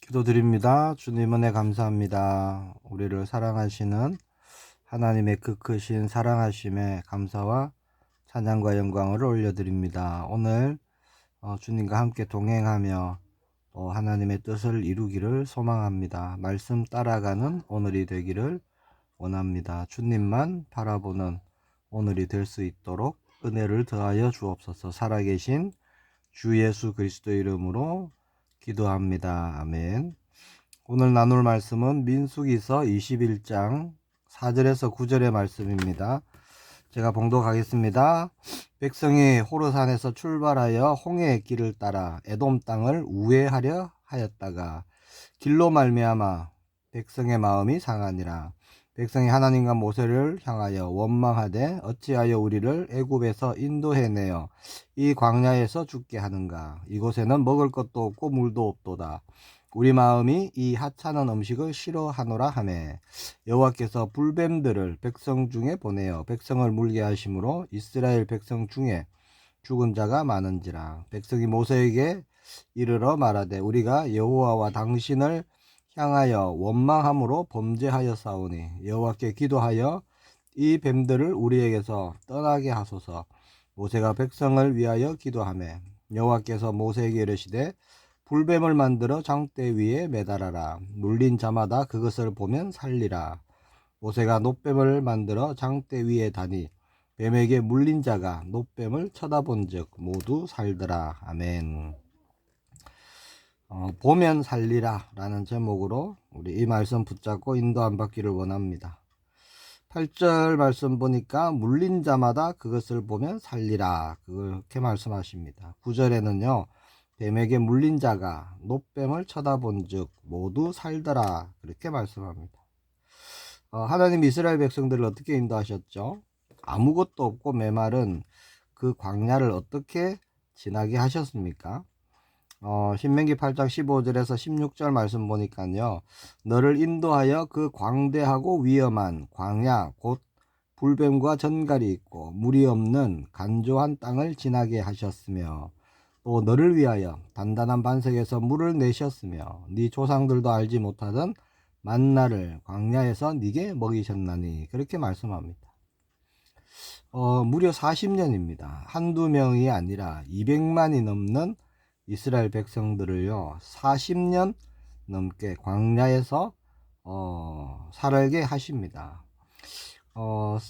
기도드립니다. 주님 은혜 감사합니다. 우리를 사랑하시는 하나님의 그 크신 사랑하심에 감사와 찬양과 영광을 올려드립니다. 오늘 주님과 함께 동행하며 또 하나님의 뜻을 이루기를 소망합니다. 말씀 따라가는 오늘이 되기를 원합니다. 주님만 바라보는 오늘이 될 수 있도록 은혜를 더하여 주옵소서. 살아계신 주 예수 그리스도 이름으로 기도합니다. 아멘. 오늘 나눌 말씀은 민수기서 21장 4절에서 9절의 말씀입니다. 제가 봉독하겠습니다. 백성이 호르산에서 출발하여 홍해의 길을 따라 에돔 땅을 우회하려 하였다가 길로 말미암아 백성의 마음이 상하니라. 백성이 하나님과 모세를 향하여 원망하되 어찌하여 우리를 애굽에서 인도해내어 이 광야에서 죽게 하는가. 이곳에는 먹을 것도 없고 물도 없도다. 우리 마음이 이 하찮은 음식을 싫어하노라 하매 여호와께서 불뱀들을 백성 중에 보내어 백성을 물게 하심으로 이스라엘 백성 중에 죽은 자가 많은지라. 백성이 모세에게 이르러 말하되 우리가 여호와와 당신을 향하여 원망함으로 범죄하였사오니 여호와께 기도하여 이 뱀들을 우리에게서 떠나게 하소서. 모세가 백성을 위하여 기도하매 여호와께서 모세에게 이르시되 불뱀을 만들어 장대 위에 매달아라. 물린 자마다 그것을 보면 살리라. 모세가 놋뱀을 만들어 장대 위에 다니 뱀에게 물린 자가 놋뱀을 쳐다본즉 모두 살더라. 아멘. 보면 살리라 라는 제목으로 우리 이 말씀 붙잡고 인도 안 받기를 원합니다. 8절 말씀 보니까 물린 자마다 그것을 보면 살리라 그렇게 말씀하십니다. 9절에는요 뱀에게 물린 자가 놋뱀을 쳐다본즉 모두 살더라 그렇게 말씀합니다. 하나님 이스라엘 백성들을 어떻게 인도하셨죠? 아무것도 없고 메마른 그 광야를 어떻게 지나게 하셨습니까? 신명기 8장 15절에서 16절 말씀 보니까요 너를 인도하여 그 광대하고 위험한 광야 곧 불뱀과 전갈이 있고 물이 없는 간조한 땅을 지나게 하셨으며 또 너를 위하여 단단한 반석에서 물을 내셨으며 네 조상들도 알지 못하던 만나를 광야에서 네게 먹이셨나니 그렇게 말씀합니다. 무려 40년입니다. 한두 명이 아니라 200만이 넘는 이스라엘 백성들을요 40년 넘게 광야에서 살게 하십니다.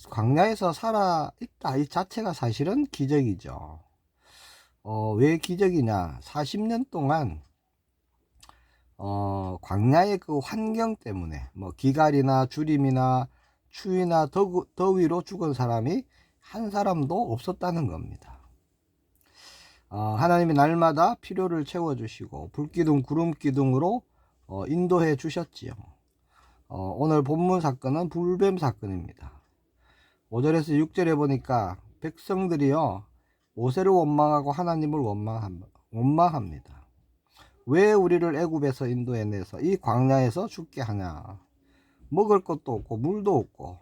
광야에서 살아 있다 이 자체가 사실은 기적이죠. 왜 기적이냐? 40년 동안 광야의 그 환경 때문에 뭐 기갈이나 주림이나 추위나 더위로 죽은 사람이 한 사람도 없었다는 겁니다. 하나님이 날마다 필요를 채워주시고 불기둥 구름기둥으로 인도해 주셨지요. 오늘 본문 사건은 불뱀 사건입니다. 5절에서 6절에 보니까 백성들이요 모세를 원망하고 하나님을 원망합니다. 왜 우리를 애굽에서 인도해내서 이 광야에서 죽게 하냐. 먹을 것도 없고 물도 없고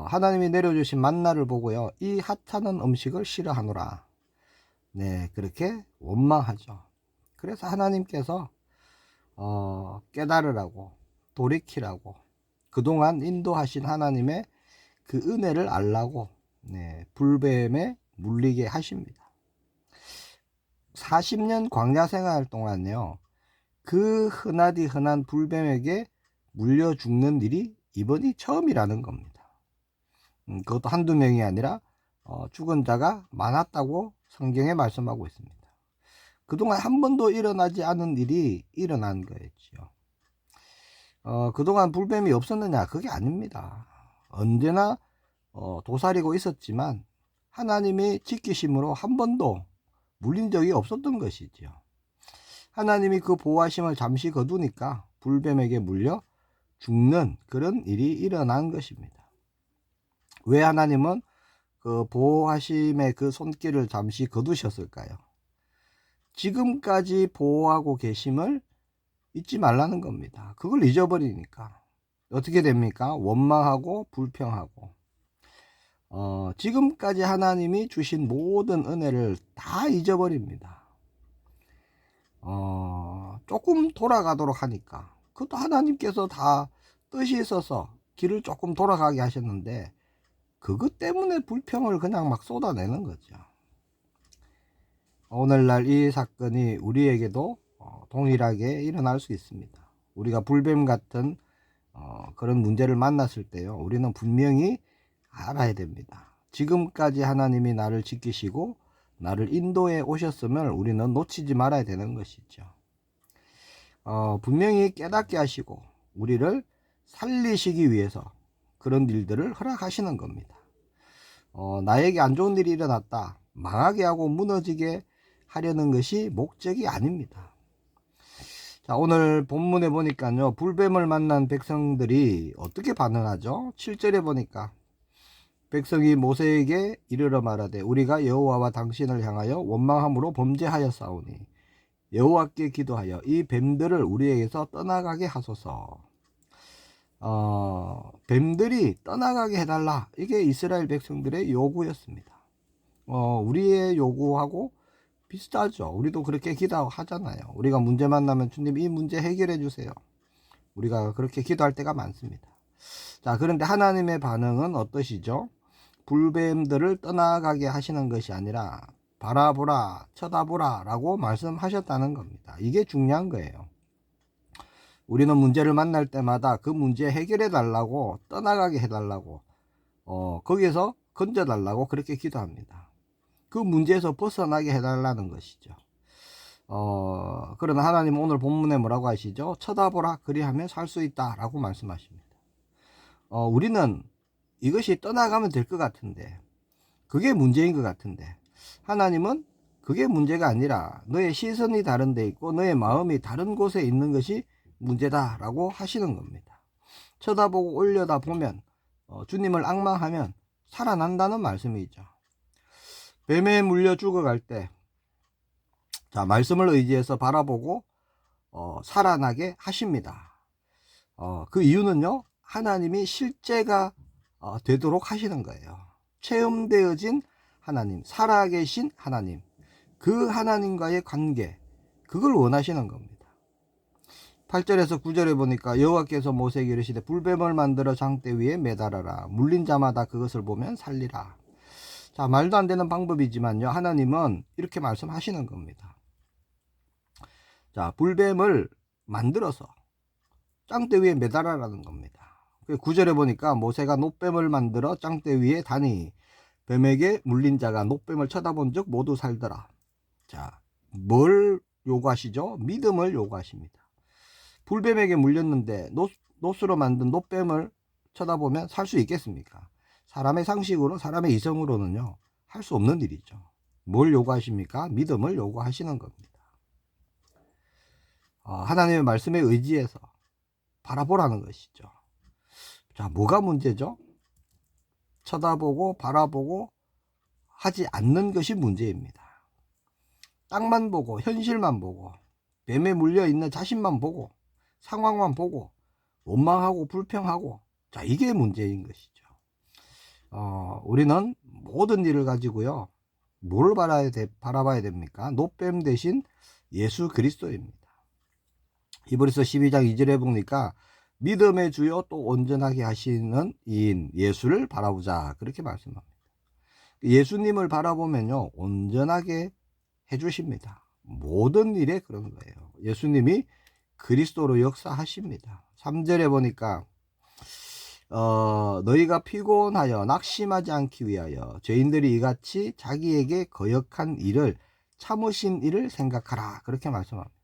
하나님이 내려주신 만나를 보고요 이 하찮은 음식을 싫어하노라. 네 그렇게 원망하죠. 그래서 하나님께서 깨달으라고 돌이키라고 그동안 인도하신 하나님의 그 은혜를 알라고 불뱀에 물리게 하십니다. 40년 광야 생활 동안요 그 흔하디 흔한 불뱀에게 물려 죽는 일이 이번이 처음이라는 겁니다. 그것도 한두 명이 아니라 죽은 자가 많았다고 성경에 말씀하고 있습니다. 그동안 한 번도 일어나지 않은 일이 일어난 거였죠. 그동안 불뱀이 없었느냐? 그게 아닙니다. 언제나 도사리고 있었지만 하나님이 지키심으로 한 번도 물린 적이 없었던 것이지요. 하나님이 그 보호하심을 잠시 거두니까 불뱀에게 물려 죽는 그런 일이 일어난 것입니다. 왜 하나님은 그 보호하심의 그 손길을 잠시 거두셨을까요? 지금까지 보호하고 계심을 잊지 말라는 겁니다. 그걸 잊어버리니까 어떻게 됩니까? 원망하고 불평하고 지금까지 하나님이 주신 모든 은혜를 다 잊어버립니다. 조금 돌아가도록 하니까, 그것도 하나님께서 다 뜻이 있어서 길을 조금 돌아가게 하셨는데 그것 때문에 불평을 그냥 막 쏟아내는 거죠. 오늘날 이 사건이 우리에게도 동일하게 일어날 수 있습니다. 우리가 불뱀 같은 그런 문제를 만났을 때요, 우리는 분명히 알아야 됩니다. 지금까지 하나님이 나를 지키시고 나를 인도해 오셨음을 우리는 놓치지 말아야 되는 것이죠. 분명히 깨닫게 하시고 우리를 살리시기 위해서 그런 일들을 허락하시는 겁니다. 나에게 안 좋은 일이 일어났다, 망하게 하고 무너지게 하려는 것이 목적이 아닙니다. 자, 오늘 본문에 보니까요, 불뱀을 만난 백성들이 어떻게 반응하죠? 7절에 보니까 백성이 모세에게 이르러 말하되 우리가 여호와와 당신을 향하여 원망함으로 범죄하였사오니 여호와께 기도하여 이 뱀들을 우리에게서 떠나가게 하소서. 뱀들이 떠나가게 해달라, 이게 이스라엘 백성들의 요구였습니다. 우리의 요구하고 비슷하죠. 우리도 그렇게 기도하잖아요. 우리가 문제 만나면 주님 이 문제 해결해 주세요, 우리가 그렇게 기도할 때가 많습니다. 자, 그런데 하나님의 반응은 어떠시죠? 불뱀들을 떠나가게 하시는 것이 아니라 바라보라, 쳐다보라 라고 말씀하셨다는 겁니다. 이게 중요한 거예요. 우리는 문제를 만날 때마다 그 문제 해결해 달라고, 떠나가게 해달라고, 거기에서 건져달라고 그렇게 기도합니다. 그 문제에서 벗어나게 해달라는 것이죠. 그러나 하나님은 오늘 본문에 뭐라고 하시죠? 쳐다보라, 그리하면 살 수 있다 라고 말씀하십니다. 우리는 이것이 떠나가면 될 것 같은데, 그게 문제인 것 같은데, 하나님은 그게 문제가 아니라 너의 시선이 다른 데 있고 너의 마음이 다른 곳에 있는 것이 문제다 라고 하시는 겁니다. 쳐다보고 올려다 보면, 주님을 앙망하면 살아난다는 말씀이죠. 뱀에 물려 죽어갈 때, 자, 말씀을 의지해서 바라보고 살아나게 하십니다. 그 이유는요, 하나님이 실제가 되도록 하시는 거예요. 체험되어진 하나님, 살아계신 하나님, 그 하나님과의 관계, 그걸 원하시는 겁니다. 8절에서 9절에 보니까 여호와께서 모세에게 이르시되 불뱀을 만들어 장대 위에 매달아라, 물린 자마다 그것을 보면 살리라. 자, 말도 안 되는 방법이지만요, 하나님은 이렇게 말씀하시는 겁니다. 자, 불뱀을 만들어서 장대 위에 매달아라는 겁니다. 9절에 보니까 모세가 놋뱀을 만들어 장대 위에 다니 뱀에게 물린 자가 놋뱀을 쳐다본 즉 모두 살더라. 자, 뭘 요구하시죠? 믿음을 요구하십니다. 불뱀에게 물렸는데 놋으로 만든 놋뱀을 쳐다보면 살 수 있겠습니까? 사람의 상식으로, 사람의 이성으로는요, 할 수 없는 일이죠. 뭘 요구하십니까? 믿음을 요구하시는 겁니다. 하나님의 말씀에 의지해서 바라보라는 것이죠. 자, 뭐가 문제죠? 쳐다보고 바라보고 하지 않는 것이 문제입니다. 땅만 보고, 현실만 보고, 뱀에 물려있는 자신만 보고, 상황만 보고 원망하고 불평하고, 자, 이게 문제인 것이죠. 우리는 모든 일을 가지고요, 뭘 바라봐야 됩니까? 놋뱀 대신 예수 그리스도입니다. 히브리서 12장 2절에 보니까 믿음의 주요 또 온전하게 하시는 이인 예수를 바라보자, 그렇게 말씀합니다. 예수님을 바라보면요, 온전하게 해주십니다. 모든 일에 그런 거예요. 예수님이 그리스도로 역사하십니다. 3절에 보니까 너희가 피곤하여 낙심하지 않기 위하여 죄인들이 이같이 자기에게 거역한 일을 참으신 일을 생각하라, 그렇게 말씀합니다.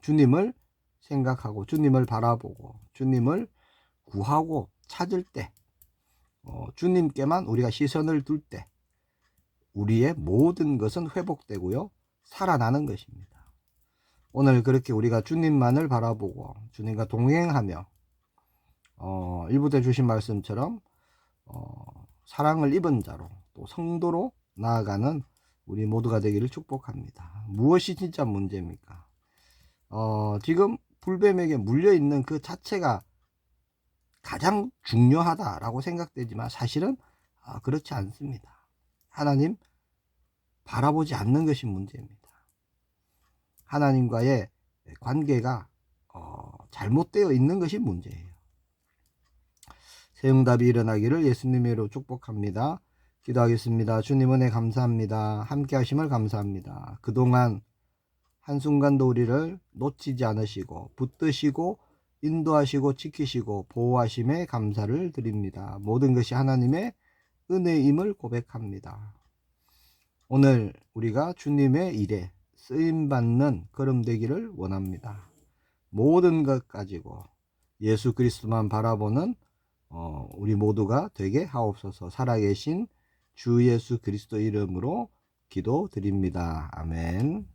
주님을 생각하고 주님을 바라보고 주님을 구하고 찾을 때, 주님께만 우리가 시선을 둘 때 우리의 모든 것은 회복되고요, 살아나는 것입니다. 오늘 그렇게 우리가 주님만을 바라보고 주님과 동행하며 일부때 주신 말씀처럼 사랑을 입은 자로 또 성도로 나아가는 우리 모두가 되기를 축복합니다. 무엇이 진짜 문제입니까? 지금 불뱀에게 물려있는 그 자체가 가장 중요하다라고 생각되지만 사실은 그렇지 않습니다. 하나님 바라보지 않는 것이 문제입니다. 하나님과의 관계가 잘못되어 있는 것이 문제예요. 새 응답이 일어나기를 예수님의 이름으로 축복합니다. 기도하겠습니다. 주님 은혜 감사합니다. 함께 하심을 감사합니다. 그동안 한순간도 우리를 놓치지 않으시고 붙드시고 인도하시고 지키시고 보호하심에 감사를 드립니다. 모든 것이 하나님의 은혜임을 고백합니다. 오늘 우리가 주님의 일에 쓰임받는 걸음 되기를 원합니다. 모든 것 가지고 예수 그리스도만 바라보는 우리 모두가 되게 하옵소서. 살아계신 주 예수 그리스도 이름으로 기도드립니다. 아멘.